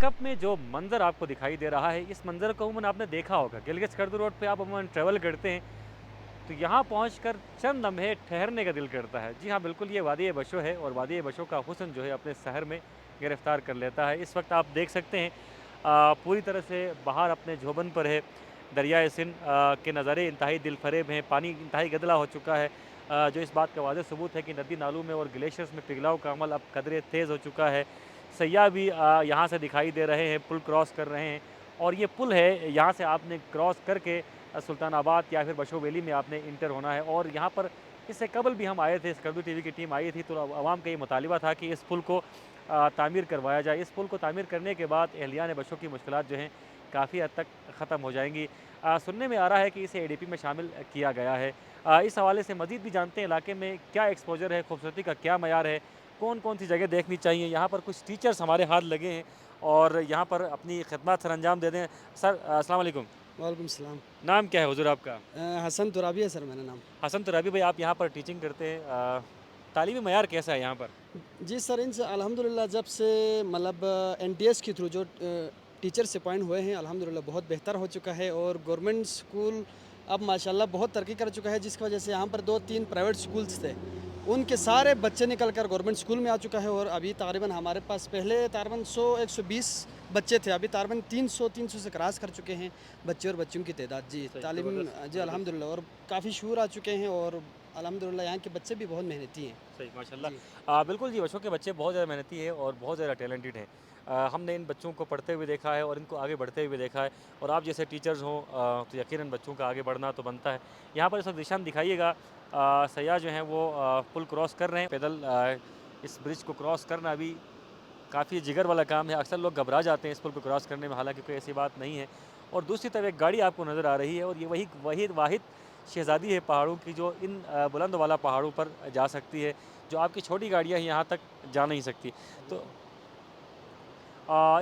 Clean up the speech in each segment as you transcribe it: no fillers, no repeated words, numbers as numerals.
Cup में जो मंज़र आपको दिखाई दे रहा है, इस मंज़र को अमूमन आपने देखा होगा। गिलगित स्कर्दू रोड पे आप अमूमन ट्रैवल करते हैं, तो यहाँ पहुँचकर चंद लम्हे ठहरने का दिल करता है। जी हाँ, बिल्कुल ये वादी-ए-बशो है और वादी-ए-बशो का हुस्न जो है अपने शहर में गिरफ़्तार कर लेता है। इस वक़्त आप देख सकते हैं पूरी तरह से बाहर अपने जोबन पर है। दरियाए सिंध के नज़ारे इंतहाई दिलफ़रेब हैं, पानी इंतहाई गदला हो चुका है जो इस बात का वाज़ेह सबूत है कि नदी नालों में और ग्लेशियर्स में पिघलाव का अमल अब कदरे तेज़ हो चुका है। सयाह भी यहाँ से दिखाई दे रहे हैं, पुल क्रॉस कर रहे हैं और ये पुल है, यहाँ से आपने क्रॉस करके सुल्तानाबाद या फिर बशो वैली में आपने इंटर होना है और यहाँ पर इससे कबल भी हम आए थे, स्कर्दू टीवी की टीम आई थी, तो अवाम का ये मुतालिबा था कि इस पुल को तामीर करवाया जाए। इस पुल को तामीर करने के बाद एहलियान बशो की मुश्किलात जो हैं काफ़ी हद तक ख़त्म हो जाएँगी। सुनने में आ रहा है कि इसे एडीपी में शामिल किया गया है। इस हवाले से मज़ीद भी जानते हैं इलाके में क्या एक्सपोज़र है, खूबसूरती का क्या मयार है, कौन-कौन सी जगह देखनी चाहिए। यहाँ पर कुछ टीचर्स हमारे हाथ लगे हैं और यहाँ पर अपनी खिदमत सर अंजाम दे दें। सर अस्सलाम वालेकुम। वालेकुम सलाम। नाम क्या है हुज़ूर आपका? हसन तुराबी है सर मेरा नाम। हसन तुराबी भाई आप यहाँ पर टीचिंग करते हैं तालीमी मयार कैसा है यहाँ पर? जी सर, इनसे अल्हम्दुलिल्लाह जब से मतलब एनटीएस के थ्रू जो टीचर्स अपॉइंट हुए हैं, अल्हम्दुलिल्लाह बहुत बेहतर हो चुका है और गवर्नमेंट स्कूल अब माशाल्लाह बहुत तरक्की कर चुका है, जिसकी वजह से यहाँ पर 2-3 प्राइवेट स्कूल्स थे, उनके सारे बच्चे निकल कर गवर्नमेंट स्कूल में आ चुका है और अभी तकरीबन हमारे पास पहले तकरीबन 100-120 बच्चे थे, अभी तकरीबन 300 से क्रॉस कर चुके हैं बच्चे और बच्चियों की तादाद। जी, सही, तालीम ज़बरदस्त, जी ज़बरदस्त। अल्हम्दुलिल्लाह और काफ़ी शूर आ चुके हैं और अल्हम्दुलिल्लाह यहाँ के बच्चे भी बहुत मेहनती हैं। सही माशाल्लाह। जी। बिल्कुल जी, बच्चों के बच्चे बहुत ज़्यादा मेहनती हैं और बहुत ज़्यादा टैलेंटेड हैं। हमने इन बच्चों को पढ़ते हुए देखा है और इनको आगे बढ़ते हुए देखा है और आप जैसे टीचर्स हों तो यकीनन बच्चों का आगे बढ़ना तो बनता है। यहाँ पर इस वक़्त दिशा में दिखाइएगा सयाह जो हैं वो पुल क्रॉस कर रहे हैं पैदल इस ब्रिज को क्रॉस करना भी काफ़ी जिगर वाला काम है। अक्सर लोग घबरा जाते हैं इस पुल को क्रॉस करने में, हालाँकि कोई ऐसी बात नहीं है। और दूसरी तरफ एक गाड़ी आपको नज़र आ रही है और ये वही वही वाहिद शहज़ादी है पहाड़ों की जो इन बुलंद वाला पहाड़ों पर जा सकती है, जो आपकी छोटी गाड़ियाँ यहाँ तक जा नहीं सकती। तो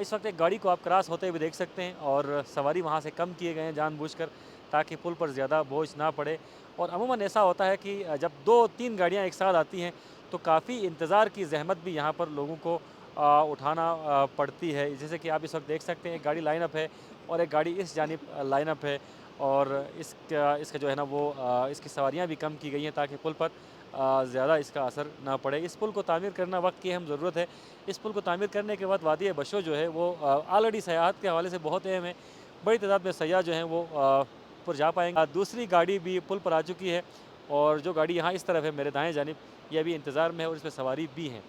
इस वक़्त एक गाड़ी को आप क्रॉस होते हुए देख सकते हैं और सवारी वहाँ से कम किए गए हैं जानबूझकर ताकि पुल पर ज़्यादा बोझ ना पड़े। और अमूमन ऐसा होता है कि जब 2-3 गाड़ियाँ एक साथ आती हैं तो काफ़ी इंतज़ार की ज़हमत भी यहाँ पर लोगों को उठाना पड़ती है। जैसे कि आप इस वक़्त देख सकते हैं एक गाड़ी लाइन अप है और एक गाड़ी इस जानिब लाइन अप है और इसका इसका जो है ना वो इसकी सवारियाँ भी कम की गई हैं ताकि पुल पर ज़्यादा इसका असर ना पड़े। इस पुल को तामीर करना वक़्त की अहम ज़रूरत है। इस पुल को तामीर करने के बाद वादी-ए-बशो जो है वो ऑलरेडी सयाहत के हवाले से बहुत अहम है। बड़ी तादाद में सयाह जो हैं वो ऊपर जा पाएँगे। दूसरी गाड़ी भी पुल पर आ चुकी है और जो गाड़ी यहाँ इस तरफ है मेरे दाएँ जानिब, ये अभी इंतज़ार में है और इसमें सवारी भी हैं।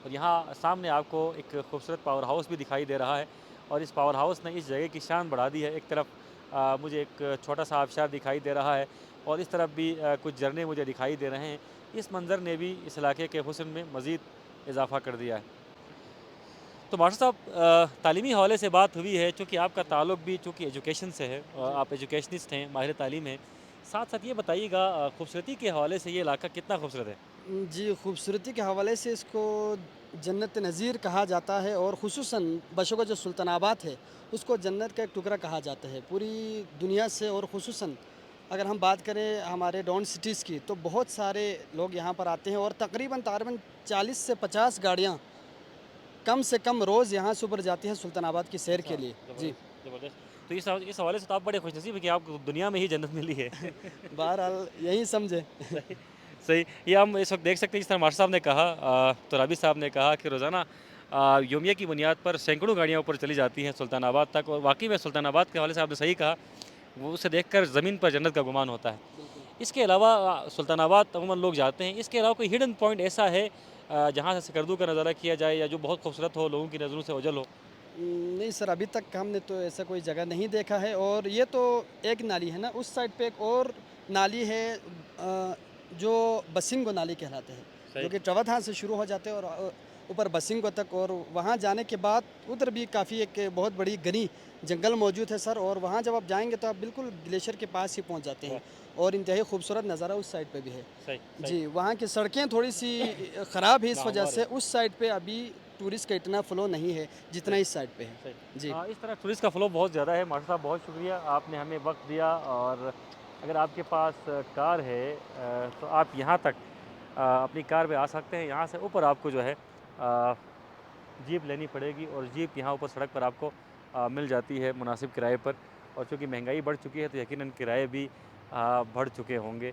और यहाँ सामने आपको एक खूबसूरत पावर हाउस भी दिखाई दे रहा है और इस पावर हाउस ने इस जगह की शान बढ़ा दी है। एक तरफ मुझे एक छोटा-सा आबशार दिखाई दे रहा है और इस तरफ भी कुछ झरने मुझे दिखाई दे रहे हैं। इस मंज़र ने भी इस इलाके के हुस्न में मज़ीद इज़ाफ़ा कर दिया है। तो मास्टर साहब तालीमी हवाले से बात हुई है चूँकि आपका ताल्लुक भी चूँकि एजुकेशन से है जी। आप एजुकेशनिस्ट हैं, माहिर तालीम हैं। साथ-साथ ये बताइएगा खूबसूरती के हवाले से ये इलाका कितना खूबसूरत है? जी, खूबसूरती के हवाले से इसको जन्नत नज़ीर कहा जाता है और ख़ुसूसन बशों का जो सुल्तानाबाद है, उसको जन्नत का एक टुकड़ा कहा जाता है। पूरी दुनिया से और ख़ुसूसन अगर हम बात करें हमारे डॉन सिटीज़ की, तो बहुत सारे लोग यहाँ पर आते हैं और तकरीबन 40 से 50 गाड़ियाँ कम से कम रोज़ यहाँ से ऊपर जाती हैं सुल्तानाबाद की सैर अच्छा, के लिए। जी। ज़बरदस्त, ज़बरदस्त। तो इस हवाले से तो आप बड़े खुशनसीब हैं कि आपको दुनिया में ही जन्नत मिली है। बहरहाल यही समझे। सही, सही। ये हम इस वक़्त देख सकते हैं जिस तरह मास्टर साहब ने कहा तुराबी साहब ने कहा कि रोज़ाना यौमिया की बुनियाद पर सैकड़ों गाड़ियाँ ऊपर चली जाती हैं सुल्तानाबाद तक और वाक़ई में सुल्तानाबाद के हवाले से आपने सही कहा, वो उसे देखकर ज़मीन पर जन्नत का गुमान होता है। बिल्कुल। इसके अलावा सुल्तानाबाद अमूमन लोग जाते हैं, इसके अलावा कोई हिडन पॉइंट ऐसा है जहाँ से सिकरदू का नज़ारा किया जाए या जो बहुत खूबसूरत हो, लोगों की नज़रों से ओझल हो? नहीं सर, अभी तक हमने तो ऐसा कोई जगह नहीं देखा है और ये तो एक नाली है ना, उस साइड पे एक और नाली है जो बसिंगो नाली कहलाते हैं, जो सही। कि चौवथान से शुरू हो जाते हैं और ऊपर बसिंगो तक और वहाँ जाने के बाद उधर भी काफ़ी एक बहुत बड़ी घनी जंगल मौजूद है सर और वहाँ जब आप जाएँगे तो आप बिल्कुल ग्लेशियर के पास ही पहुँच जाते वाह! हैं और इंतहाई खूबसूरत नज़ारा उस साइड पे भी है। सही, सही। जी, वहाँ की सड़कें थोड़ी-सी ख़राब है इस वजह नाहमवार से है। उस साइड पे अभी टूरिस्ट का इतना फ़्लो नहीं है, जितना सही, इस साइड पे है। सही। जी। इस तरह टूरिस्ट का फ़्लो बहुत ज़्यादा है। मास्टर साहब बहुत शुक्रिया, आपने हमें वक़्त दिया और अगर आपके पास कार है तो आप यहाँ तक अपनी कार में आ सकते हैं। यहाँ से ऊपर आपको जो है जीप लेनी पड़ेगी और जीप यहाँ ऊपर सड़क पर आपको मिल जाती है मुनासिब किराए पर। और चूँकि महंगाई बढ़ चुकी है तो यकीनन किराए भी बढ़ चुके होंगे।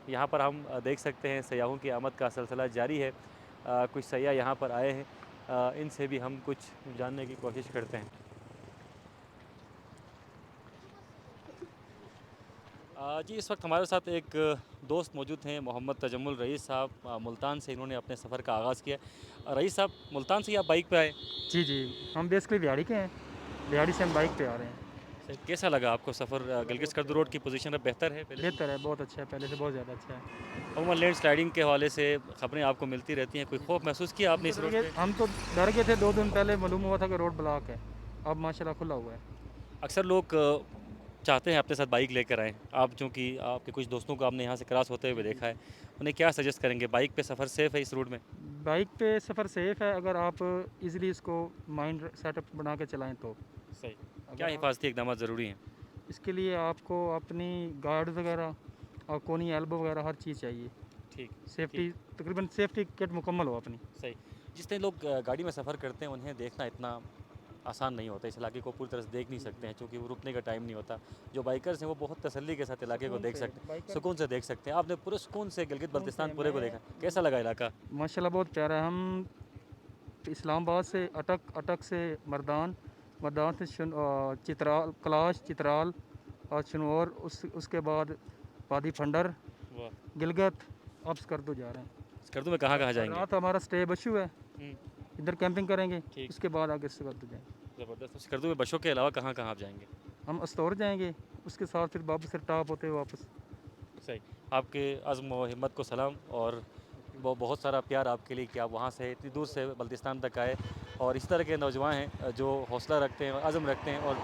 यहाँ पर हम देख सकते हैं सयाहों की आमद का सिलसिला जारी है। कुछ सयाह यहाँ पर आए हैं, इनसे भी हम कुछ जानने की कोशिश करते हैं। जी, इस वक्त हमारे साथ एक दोस्त मौजूद हैं, मोहम्मद तजम्मुल रईस साहब। मुल्तान से इन्होंने अपने सफ़र का आगाज़ किया। रईस साहब, मुल्तान से ही आप बाइक पे आए? जी, जी। हम बेसिकली बिहाड़ी के हैं। बिहाड़ी से हम बाइक पे आ रहे हैं। सर, कैसा लगा आपको सफ़र? गिलगित स्कर्दू रोड की पोजीशन अब बेहतर है पहले से? बेहतर है, बहुत अच्छा है, पहले से बहुत ज़्यादा अच्छा है। अमूमन लैंड स्लाइडिंग के हवाले से ख़बरें आपको मिलती रहती हैं, कोई खौफ महसूस किया आपने इस रोड पे? हम तो डर गए थे 2 दिन पहले मालूम हुआ था कि रोड ब्लॉक है। अब माशाल्लाह खुला हुआ है। अक्सर लोग चाहते हैं अपने साथ बाइक लेकर आएँ। आप चूँकि आपके कुछ दोस्तों को आपने यहाँ से क्रॉस होते हुए देखा है, उन्हें क्या सजेस्ट करेंगे? बाइक पे सफ़र सेफ़ है इस रूट में? बाइक पे सफ़र सेफ़ है अगर आप ईज़िली इसको माइंड सेटअप बना के चलाएँ तो। सही। क्या अगर आप हिफाजती इक़दामात ज़रूरी हैं? इसके लिए आपको अपनी गार्ड वगैरह और कोनी एल्बो वगैरह हर चीज़ चाहिए। ठीक, सेफ्टी ठीक। तकरीबन सेफ्टी किट मुकम्मल हो अपनी। सही। जितने लोग गाड़ी में सफ़र करते हैं उन्हें देखना इतना आसान नहीं होता। इस इलाके को पूरी तरह से देख नहीं सकते हैं क्योंकि वो रुकने का टाइम नहीं होता। जो बाइकर्स हैं वो बहुत तसल्ली के साथ इलाके को सुकून देख से सकते हैं, बाइकर सुकून से देख सकते हैं। आपने पूरे सुकून से गिलगित सुकून बल्तिस्तान से पूरे को देखा। कैसा लगा इलाका? माशाल्लाह बहुत प्यारा है। हम इस्लामाबाद से अटक, अटक से मर्दान, मर्दान से चित्राल, कलाश, चित्राल और शनौर, उसके बाद वादी फंडर, वाह! गिलगित, अब स्कर्दू जा रहे हैं। स्कर्दू में कहाँ-कहाँ जाएँगे? रात हमारा स्टे बशू है, हुँ, इधर कैंपिंग करेंगे, ठीक। उसके बाद आगे स्कर्दू जाएंगे। ज़बरदस्त। स्कर्दू में बशों के अलावा कहाँ-कहाँ आप जाएँगे? हम अस्तौर जाएंगे, उसके साथ फिर वापस फिर टॉप होते हुए वापस। सही। आपके अज़्म व हिम्मत को सलाम और बहुत सारा प्यार आपके लिए कि आप वहाँ से इतनी दूर से बल्तिस्तान तक आए। और इस तरह के नौजवान हैं जो हौसला रखते हैं और अज़्म रखते हैं, और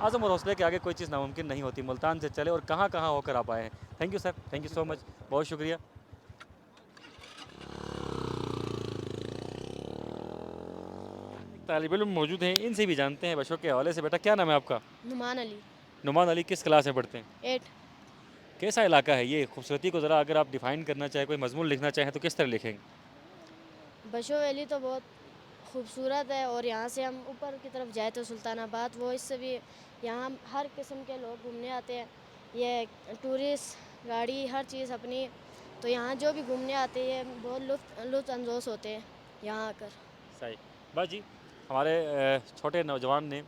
अज़्म और हौसले के आगे कोई चीज़ नामुमकिन नहीं होती। मुल्तान से चले और कहाँ-कहाँ होकर आप आए हैं। Thank you sir, thank you so much, बहुत शुक्रिया। तालिब इल्म मौजूद हैं, इनसे भी जानते हैं बशों के हवाले से। बेटा, क्या नाम है आपका? नुमान अली। नुमान अली, किस क्लास में पढ़ते हैं? 8। कैसा इलाका है ये? खूबसूरती को ज़रा अगर आप डिफ़ाइन करना चाहें, कोई मज़मून लिखना चाहें तो किस तरह लिखेंगे? बशो वैली तो बहुत खूबसूरत है और यहाँ से हम ऊपर की तरफ जाए तो सुल्तानाबाद, वो इससे भी यहाँ हर किस्म के लोग घूमने आते हैं। ये टूरिस्ट गाड़ी हर चीज़ अपनी, तो यहाँ जो भी घूमने आते हैं बहुत लुत्फ़ अंदोज़ होते हैं यहाँ आकर। सही। बस जी, हमारे छोटे नौजवान ने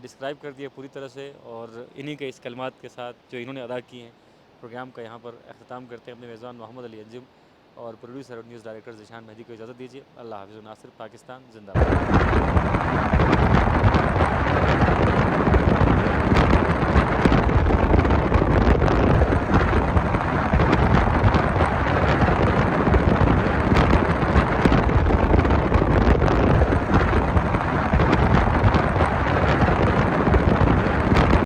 डिस्क्राइब कर दिया पूरी तरह से, और इन्हीं के इस कलमात के साथ जो इन्होंने अदा किए हैं, प्रोग्राम का यहाँ पर अख्ताम करते हैं। अपने मेज़बान मोहम्मद अली अंजुम और प्रोड्यूसर और न्यूज़ डायरेक्टर ज़ीशान मेहदी को इजाज़त दीजिए। अल्लाह हाफ़िज़। नासिर, पाकिस्तान ज़िंदाबाद।